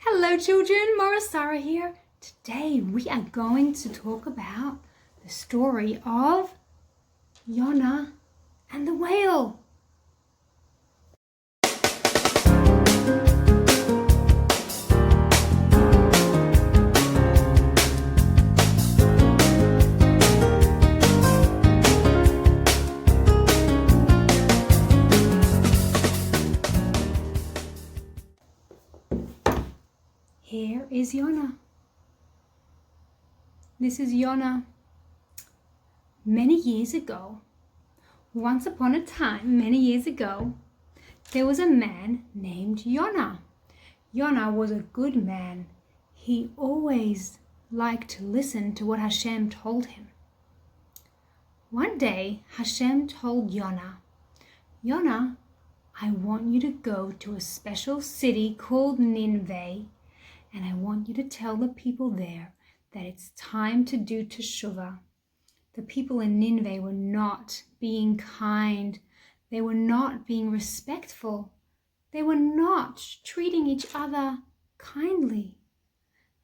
Hello children, Morah Sorah here. Today we are going to talk about the story of Yona and the whale. Here is Yona. This is Yona. Many years ago, once upon a time, many years ago, there was a man named Yona. Yona was a good man. He always liked to listen to what Hashem told him. One day, Hashem told Yona, Yona, I want you to go to a special city called Nineveh, and I want you to tell the people there that it's time to do teshuvah. The people in Nineveh were not being kind. They were not being respectful. They were not treating each other kindly.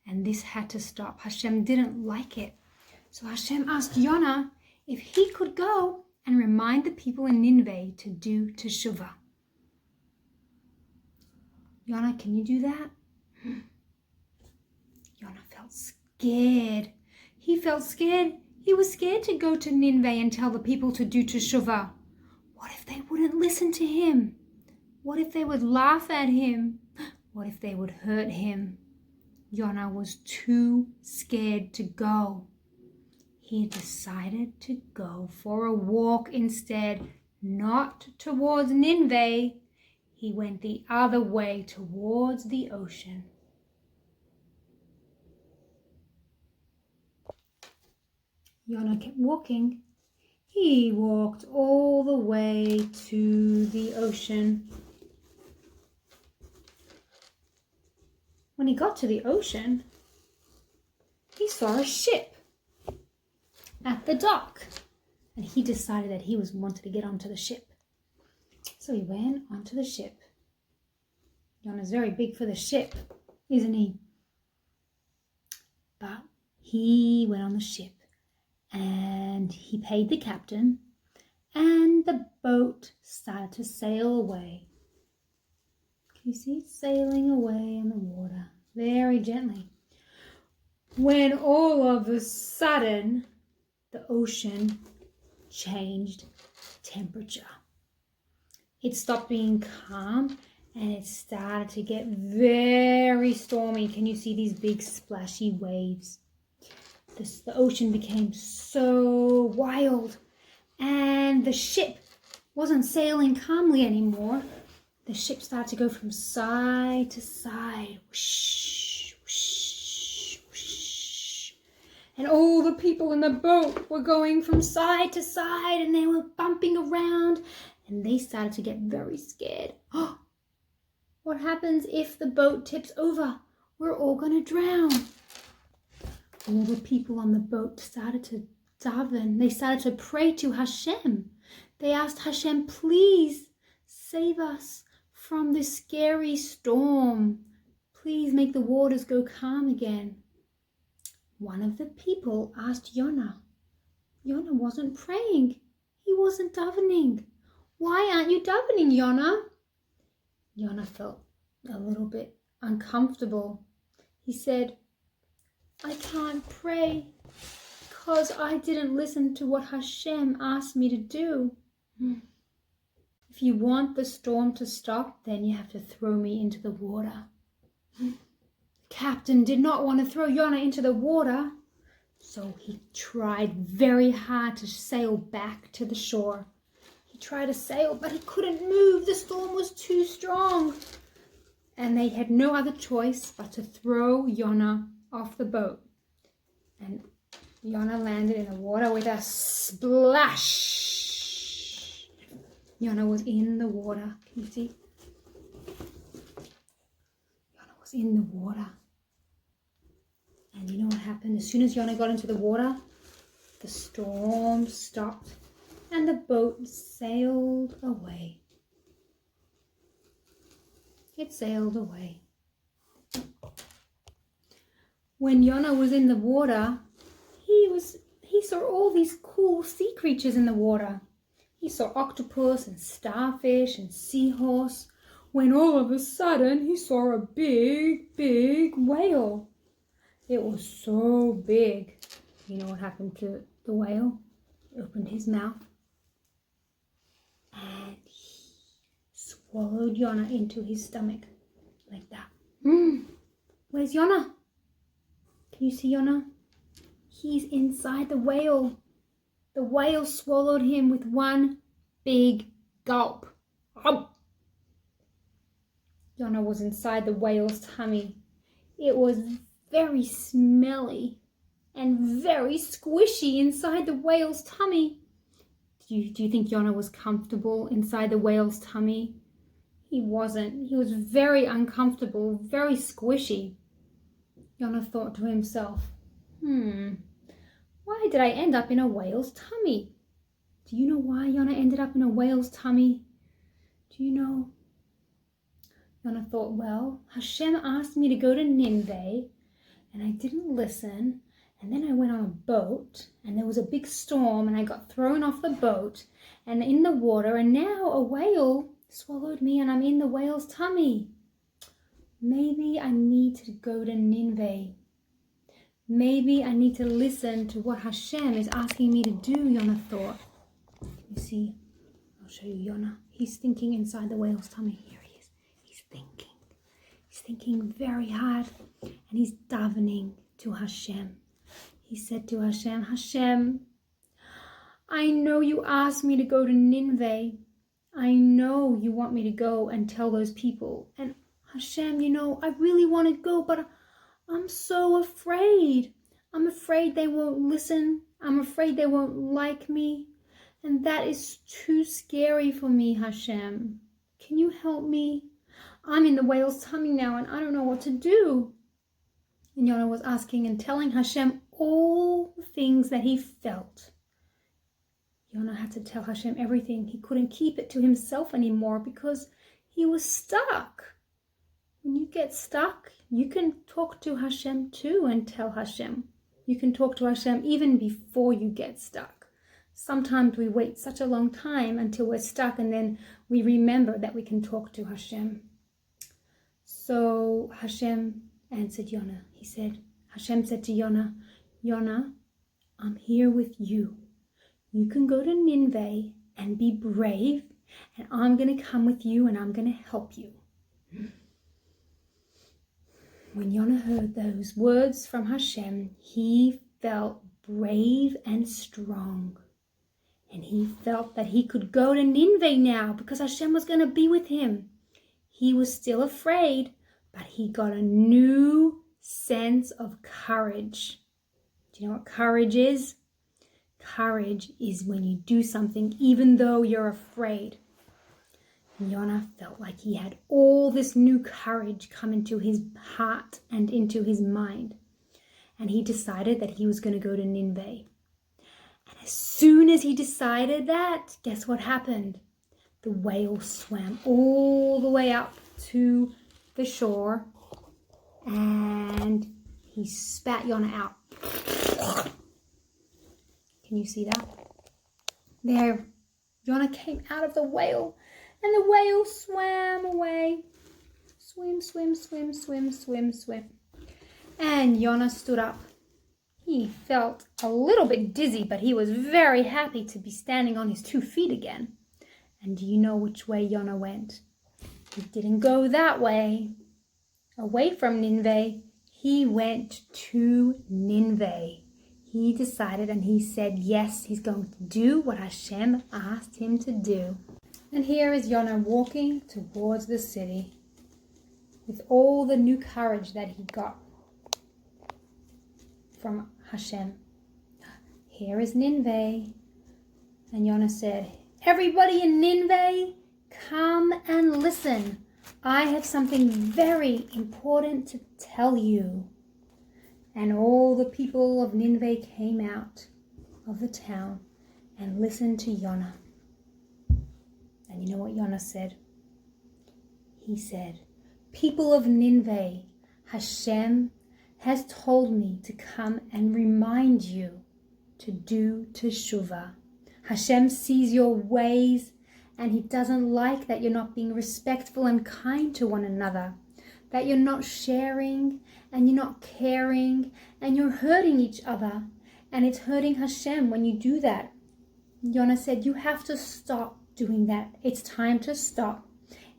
And this had to stop. Hashem didn't like it. So Hashem asked Yona if he could go and remind the people in Nineveh to do teshuvah. Yona, can you do that? Yona felt scared. He felt scared. He was scared to go to Nineveh and tell the people to do teshuvah. What if they wouldn't listen to him? What if they would laugh at him? What if they would hurt him? Yona was too scared to go. He decided to go for a walk instead, not towards Nineveh. He went the other way towards the ocean. Yona kept walking. He walked all the way to the ocean. When he got to the ocean, he saw a ship at the dock, and he decided that he wanted to get onto the ship. So he went onto the ship. Yona's very big for the ship, isn't he? But he went on the ship. And he paid the captain, and the boat started to sail away. Can you see it sailing away in the water very gently? When all of a sudden the ocean changed temperature. It stopped being calm and it started to get very stormy. Can you see these big splashy waves? The ocean became so wild, and the ship wasn't sailing calmly anymore. The ship started to go from side to side, whoosh, whoosh, whoosh. And all the people in the boat were going from side to side, and they were bumping around, and they started to get very scared. What happens if the boat tips over? We're all going to drown. All the people on the boat started to daven. They started to pray to Hashem. They asked Hashem, please save us from this scary storm. Please make the waters go calm again. One of the people asked Yona. Yona wasn't praying. He wasn't davening. Why aren't you davening, Yona? Yona felt a little bit uncomfortable. He said, I can't pray because I didn't listen to what Hashem asked me to do. If you want the storm to stop, then you have to throw me into the water. The captain did not want to throw Yona into the water, so he tried very hard to sail back to the shore. He tried to sail, but he couldn't move. The storm was too strong. And they had no other choice but to throw Yona off the boat, and Yona landed in the water with a splash. Yona was in the water. Can you see? Yona was in the water. And you know what happened? As soon as Yona got into the water, the storm stopped and the boat sailed away. It sailed away. When Yona was in the water, he saw all these cool sea creatures in the water. He saw octopus and starfish and seahorse, when all of a sudden he saw a big, big whale. It was so big. You know what happened to the whale? He opened his mouth and he swallowed Yona into his stomach like that. Where's Yona? Can you see Yona? He's inside the whale. The whale swallowed him with one big gulp. Yona was inside the whale's tummy. It was very smelly and very squishy inside the whale's tummy. Do you think Yona was comfortable inside the whale's tummy? He wasn't. He was very uncomfortable, very squishy. Yona thought to himself, why did I end up in a whale's tummy? Do you know why Yona ended up in a whale's tummy? Do you know? Yona thought, well, Hashem asked me to go to Nineveh, and I didn't listen, and then I went on a boat, and there was a big storm, and I got thrown off the boat, and in the water, and now a whale swallowed me, and I'm in the whale's tummy. Maybe I need to go to Nineveh. Maybe I need to listen to what Hashem is asking me to do, Yona thought. You see, I'll show you Yona. He's thinking inside the whale's tummy. Here he is. He's thinking. He's thinking very hard. And he's davening to Hashem. He said to Hashem, Hashem, I know you asked me to go to Nineveh. I know you want me to go and tell those people. And Hashem, you know, I really want to go, but I'm so afraid. I'm afraid they won't listen. I'm afraid they won't like me. And that is too scary for me, Hashem. Can you help me? I'm in the whale's tummy now and I don't know what to do. And Yona was asking and telling Hashem all the things that he felt. Yona had to tell Hashem everything. He couldn't keep it to himself anymore because he was stuck. When you get stuck, you can talk to Hashem too and tell Hashem. You can talk to Hashem even before you get stuck. Sometimes we wait such a long time until we're stuck and then we remember that we can talk to Hashem. So Hashem answered Yona. Hashem said to Yona, Yona, I'm here with you. You can go to Nineveh and be brave, and I'm going to come with you and I'm going to help you. When Yona heard those words from Hashem, he felt brave and strong. And he felt that he could go to Nineveh now because Hashem was going to be with him. He was still afraid, but he got a new sense of courage. Do you know what courage is? Courage is when you do something even though you're afraid. Yona felt like he had all this new courage come into his heart and into his mind. And he decided that he was going to go to Nineveh. And as soon as he decided that, guess what happened? The whale swam all the way up to the shore and he spat Yona out. Can you see that? There, Yona came out of the whale. And the whale swam away. Swim, swim, swim, swim, swim, swim. And Yona stood up. He felt a little bit dizzy, but he was very happy to be standing on his 2 feet again. And do you know which way Yona went? He didn't go that way. Away from Nineveh, he went to Nineveh. He decided and he said, yes, he's going to do what Hashem asked him to do. And here is Yona walking towards the city with all the new courage that he got from Hashem. Here is Nineveh. And Yona said, everybody in Nineveh, come and listen. I have something very important to tell you. And all the people of Nineveh came out of the town and listened to Yona. And you know what Yona said? He said, people of Nineveh, Hashem has told me to come and remind you to do teshuvah. Hashem sees your ways, and he doesn't like that you're not being respectful and kind to one another, that you're not sharing and you're not caring and you're hurting each other, and it's hurting Hashem when you do that. Yona said you have to stop doing that. It's time to stop.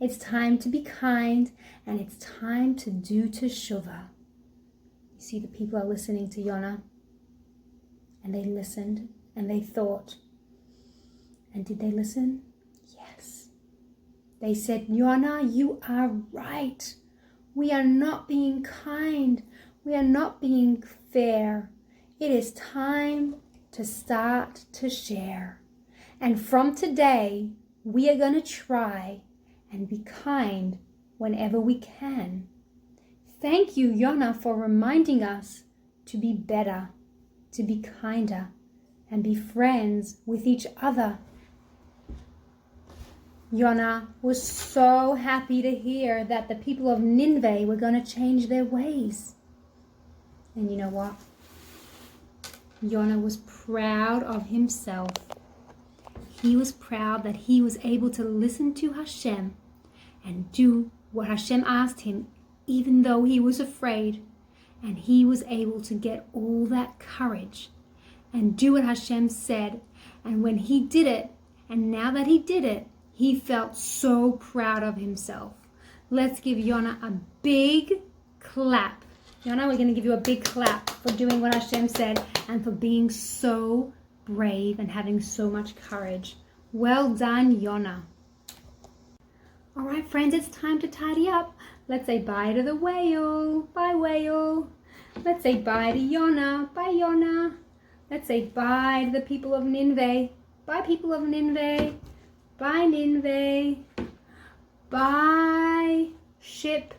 It's time to be kind, and it's time to do teshuvah. You see, the people are listening to Yona, and they listened and they thought. And did they listen? Yes. They said, Yona, you are right. We are not being kind. We are not being fair. It is time to start to share. And from today, we are going to try and be kind whenever we can. Thank you, Yona, for reminding us to be better, to be kinder, and be friends with each other. Yona was so happy to hear that the people of Nineveh were going to change their ways. And you know what? Yona was proud of himself. He was proud that he was able to listen to Hashem and do what Hashem asked him, even though he was afraid. And he was able to get all that courage and do what Hashem said. And when he did it, and now that he did it, he felt so proud of himself. Let's give Yona a big clap. Yona, we're going to give you a big clap for doing what Hashem said and for being so brave and having so much courage. Well done, Yona. All right, friends, it's time to tidy up. Let's say bye to the whale. Bye, whale. Let's say bye to Yona. Bye, Yona. Let's say bye to the people of Nineveh. Bye, people of Nineveh. Bye, Nineveh. Bye, ship.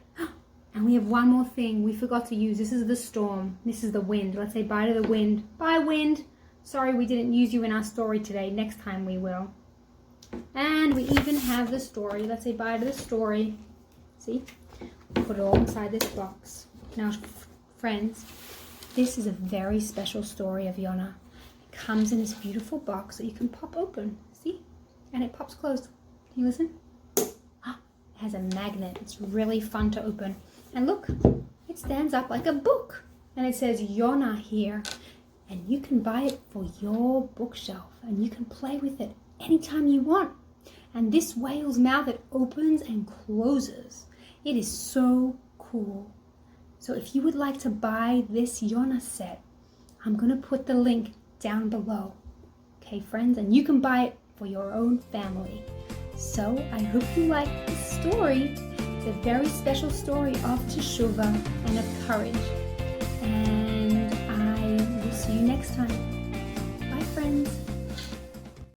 And we have one more thing we forgot to use. This is the storm. This is the wind. Let's say bye to the wind. Bye, wind. Sorry we didn't use you in our story today. Next time we will. And we even have the story. Let's say bye to the story. See? Put it all inside this box. Now, friends, this is a very special story of Yona. It comes in this beautiful box that you can pop open. See? And it pops closed. Can you listen? Ah, it has a magnet. It's really fun to open. And look, it stands up like a book. And it says Yona here. And you can buy it for your bookshelf. And you can play with it anytime you want. And this whale's mouth, it opens and closes. It is so cool. So if you would like to buy this Yona set, I'm going to put the link down below. Okay, friends? And you can buy it for your own family. So I hope you like this story. It's a very special story of teshuvah and of courage. And I will see you next time. Bye, friends.